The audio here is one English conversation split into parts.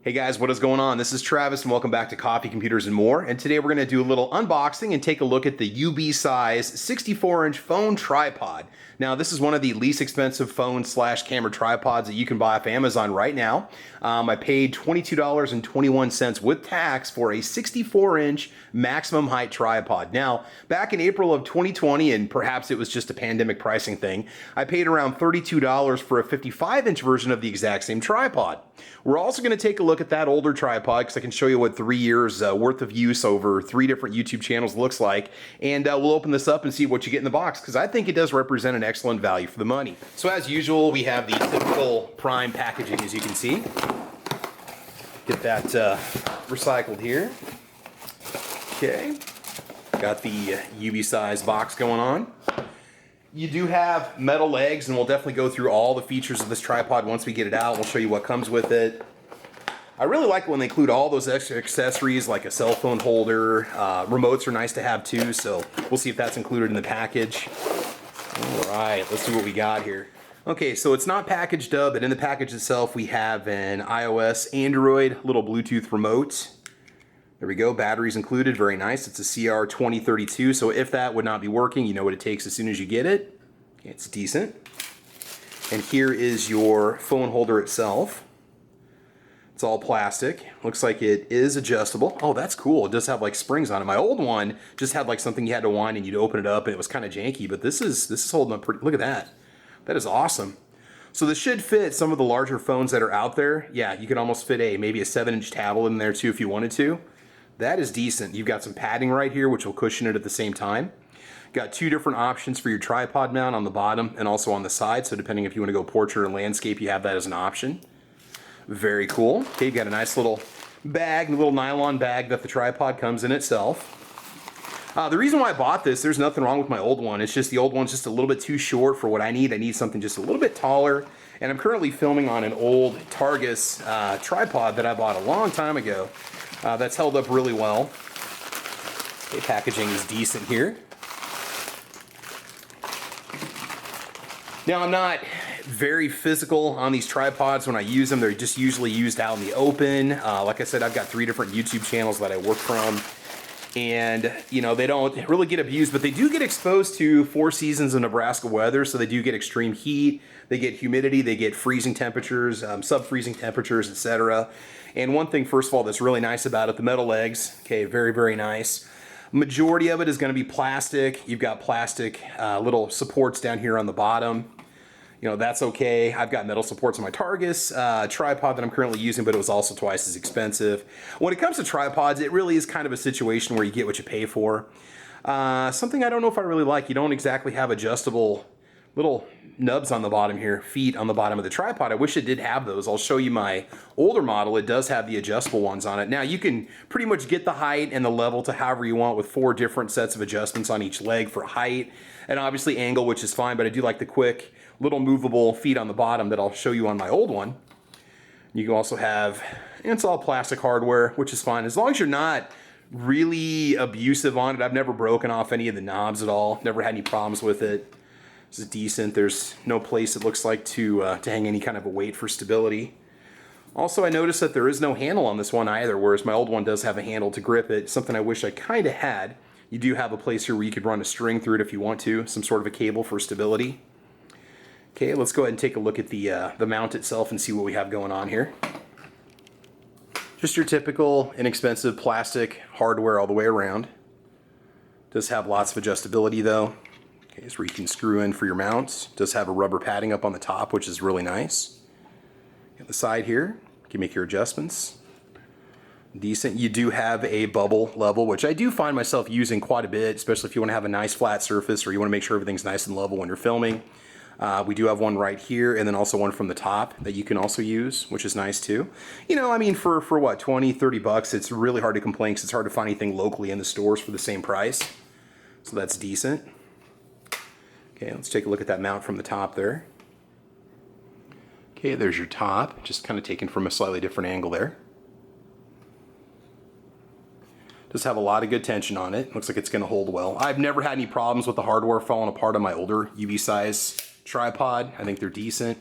Hey guys, what is going on? This is Travis and welcome back to Coffee, Computers, and More. And today we're going to do a little unboxing and take a look at the Ubeesize 64-inch phone tripod. Now this is one of the least expensive phone / camera tripods that you can buy off Amazon right now. I paid $22.21 with tax for a 64-inch maximum height tripod. Now, back in April of 2020, and perhaps it was just a pandemic pricing thing, I paid around $32 for a 55-inch version of the exact same tripod. We're also going to take a look at that older tripod because I can show you what 3 years worth of use over 3 different YouTube channels looks like, and we'll open this up and see what you get in the box because I think it does represent an excellent value for the money. So as usual, we have the typical prime packaging, as you can see. Get that recycled here. Okay, got the Ubeesize box going on. You do have metal legs, and we'll definitely go through all the features of this tripod once we get it out. We'll show you what comes with it. I really like when they include all those extra accessories like a cell phone holder. Remotes are nice to have too, so we'll see if that's included in the package. All right, let's see what we got here. Okay, so it's not packaged up, but in the package itself we have an iOS, Android, little Bluetooth remote. There we go, batteries included, very nice. It's a CR2032, so if that would not be working, you know what it takes as soon as you get it. Okay, it's decent. And here is your phone holder itself. It's all plastic. Looks like it is adjustable. Oh, that's cool. It does have like springs on it. My old one just had like something you had to wind and you'd open it up and it was kind of janky, but this is holding up pretty. Look at that. That is awesome. So this should fit some of the larger phones that are out there. Yeah, you could almost fit maybe a 7-inch tablet in there too if you wanted to. That is decent. You've got some padding right here which will cushion it at the same time. Got 2 different options for your tripod mount on the bottom and also on the side, so depending if you want to go portrait or landscape, you have that as an option. Very cool. Okay, you've got a nice little bag, a little nylon bag that the tripod comes in itself. The reason why I bought this, there's nothing wrong with my old one. It's just the old one's just a little bit too short for what I need. I need something just a little bit taller. And I'm currently filming on an old Targus tripod that I bought a long time ago. That's held up really well. Okay, packaging is decent here. Now I'm not very physical on these tripods when I use them. They're just usually used out in the open. Like I said, I've got 3 different YouTube channels that I work from. And, you know, they don't really get abused, but they do get exposed to 4 seasons of Nebraska weather. So they do get extreme heat, they get humidity, they get freezing temperatures, sub-freezing temperatures, etc. And one thing, first of all, that's really nice about it, the metal legs, okay, very, very nice. Majority of it is going to be plastic. You've got plastic little supports down here on the bottom. You know, that's okay. I've got metal supports on my Targus tripod that I'm currently using, but it was also twice as expensive. When it comes to tripods, it really is kind of a situation where you get what you pay for. Something I don't know if I really like, you don't exactly have adjustable little nubs on the bottom here, feet on the bottom of the tripod. I wish it did have those. I'll show you my older model. It does have the adjustable ones on it. Now you can pretty much get the height and the level to however you want with 4 different sets of adjustments on each leg for height and obviously angle, which is fine, but I do like the quick little movable feet on the bottom that I'll show you on my old one. You can also have, and it's all plastic hardware, which is fine as long as you're not really abusive on it. I've never broken off any of the knobs at all, never had any problems with it. This is decent. There's no place, it looks like, to hang any kind of a weight for stability. Also, I noticed that there is no handle on this one either, whereas my old one does have a handle to grip it, something I wish I kind of had. You do have a place here where you could run a string through it if you want to, some sort of a cable for stability. Okay, let's go ahead and take a look at the mount itself and see what we have going on here. Just your typical inexpensive plastic hardware all the way around. Does have lots of adjustability though. Okay, so where you can screw in for your mounts. Does have a rubber padding up on the top, which is really nice. At the side here, you can make your adjustments. Decent. You do have a bubble level, which I do find myself using quite a bit, especially if you want to have a nice flat surface or you want to make sure everything's nice and level when you're filming. We do have one right here and then also one from the top that you can also use, which is nice too. You know, I mean, for what, 20, 30 bucks, it's really hard to complain because it's hard to find anything locally in the stores for the same price. So that's decent. Okay, let's take a look at that mount from the top there. Okay, there's your top, just kind of taken from a slightly different angle there. Does have a lot of good tension on it. Looks like it's going to hold well. I've never had any problems with the hardware falling apart on my older Ubeesize tripod. I think they're decent.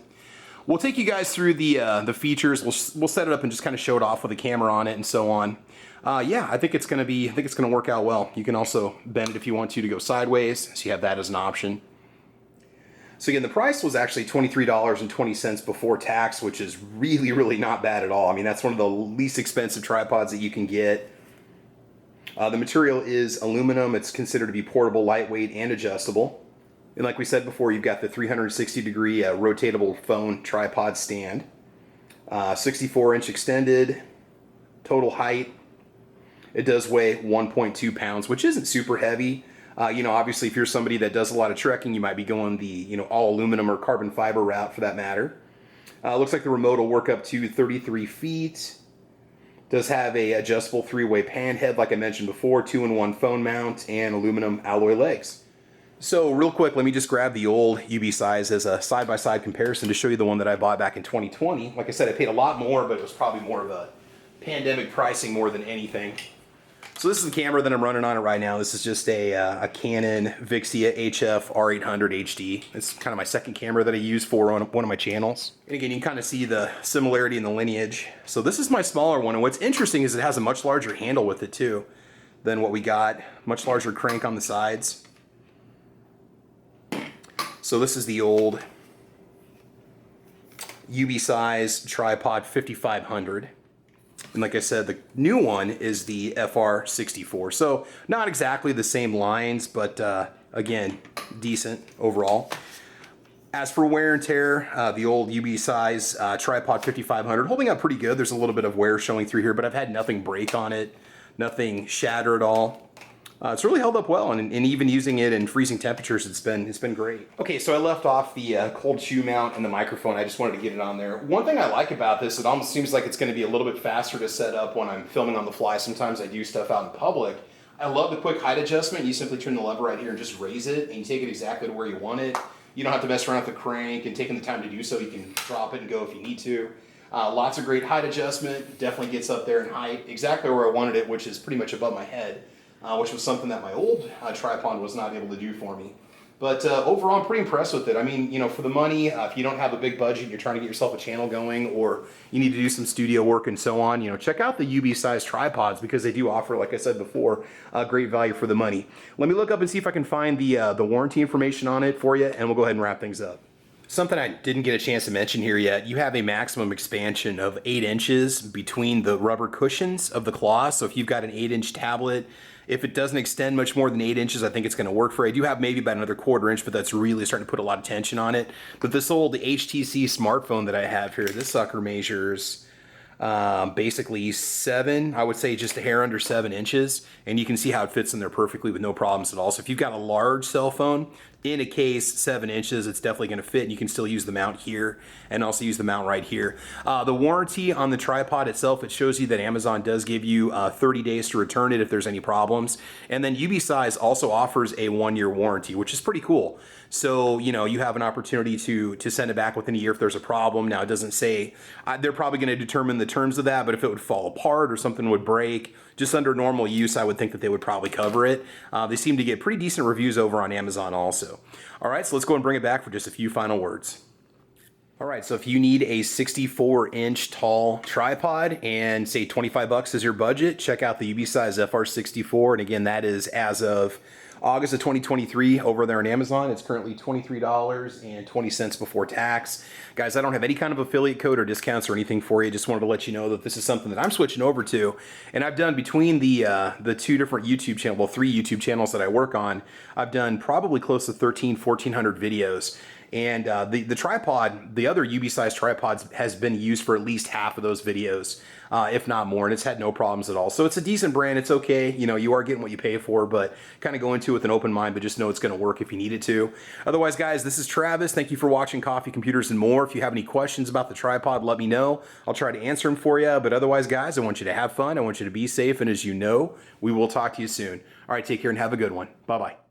we'll take you guys through the features. We'll set it up and just kind of show it off with a camera on it and so on. Yeah, I think it's gonna work out well. You can also bend it if you want to go sideways, so you have that as an option. So again, the price was actually $23.20 before tax, which is really, really not bad at all. I mean, that's one of the least expensive tripods that you can get. The material is aluminum. It's considered to be portable, lightweight, and adjustable. And like we said before, you've got the 360-degree rotatable phone tripod stand. 64-inch extended, total height. It does weigh 1.2 pounds, which isn't super heavy. You know, obviously, if you're somebody that does a lot of trekking, you might be going the, you know, all aluminum or carbon fiber route for that matter. Looks like the remote will work up to 33 feet. Does have a adjustable 3-way pan head, like I mentioned before, 2-in-1 phone mount, and aluminum alloy legs. So real quick, let me just grab the old Ubeesize as a side-by-side comparison to show you the one that I bought back in 2020. Like I said, I paid a lot more, but it was probably more of a pandemic pricing more than anything. So this is the camera that I'm running on it right now. This is just a Canon Vixia HF R800 HD. It's kind of my second camera that I use for on one of my channels. And again, you can kind of see the similarity in the lineage. So this is my smaller one, and what's interesting is it has a much larger handle with it too than what we got. Much larger crank on the sides. So this is the old Ubeesize Tripod 5500. And like I said, the new one is the FR64. So not exactly the same lines, but again, decent overall. As for wear and tear, the old Ubeesize Tripod 5500 holding up pretty good. There's a little bit of wear showing through here, but I've had nothing break on it, nothing shatter at all. It's really held up well, and even using it in freezing temperatures, it's been great. Okay, so I left off the cold shoe mount and the microphone. I just wanted to get it on there. One thing I like about this, it almost seems like it's going to be a little bit faster to set up when I'm filming on the fly. Sometimes I do stuff out in public. I love the quick height adjustment. You simply turn the lever right here and just raise it, and you take it exactly to where you want it. You don't have to mess around with the crank, and taking the time to do so, you can drop it and go if you need to. Lots of great height adjustment. Definitely gets up there in height, exactly where I wanted it, which is pretty much above my head. Which was something that my old tripod was not able to do for me. But overall, I'm pretty impressed with it. I mean, you know, for the money, if you don't have a big budget, you're trying to get yourself a channel going, or you need to do some studio work and so on, you know, check out the Ubeesize tripods, because they do offer, like I said before, great value for the money. Let me look up and see if I can find the warranty information on it for you, and we'll go ahead and wrap things up. Something I didn't get a chance to mention here yet, you have a maximum expansion of 8 inches between the rubber cushions of the claw. So if you've got an 8-inch tablet, if it doesn't extend much more than 8 inches, I think it's going to work for you. I do have maybe about another 1/4 inch, but that's really starting to put a lot of tension on it. But this old HTC smartphone that I have here, this sucker measures basically 7, I would say just a hair under 7 inches, and you can see how it fits in there perfectly with no problems at all. So if you've got a large cell phone in a case 7 inches, it's definitely going to fit, and you can still use the mount here and also use the mount right here. The warranty on the tripod itself, it shows you that Amazon does give you 30 days to return it if there's any problems, and then Ubeesize also offers a 1-year warranty, which is pretty cool. So, you know, you have an opportunity to send it back within a year if there's a problem. Now, it doesn't say, they're probably going to determine the terms of that, but if it would fall apart or something would break, just under normal use, I would think that they would probably cover it. They seem to get pretty decent reviews over on Amazon also. All right, so let's go and bring it back for just a few final words. All right, so if you need a 64-inch tall tripod and say 25 bucks is your budget, check out the Ubeesize FR64. And again, that is as of August of 2023 over there on Amazon. It's currently $23.20 before tax. Guys, I don't have any kind of affiliate code or discounts or anything for you. Just wanted to let you know that this is something that I'm switching over to. And I've done between the 2 different YouTube channels, well, 3 YouTube channels that I work on, I've done probably close to 1,400 videos. And the tripod, the other Ubeesize tripods, has been used for at least half of those videos, if not more, and it's had no problems at all. So it's a decent brand. It's okay. You know, you are getting what you pay for, but kind of go into it with an open mind, but just know it's going to work if you need it to. Otherwise, guys, this is Travis. Thank you for watching Coffee, Computers, and More. If you have any questions about the tripod, let me know. I'll try to answer them for you. But otherwise, guys, I want you to have fun. I want you to be safe. And as you know, we will talk to you soon. All right, take care and have a good one. Bye-bye.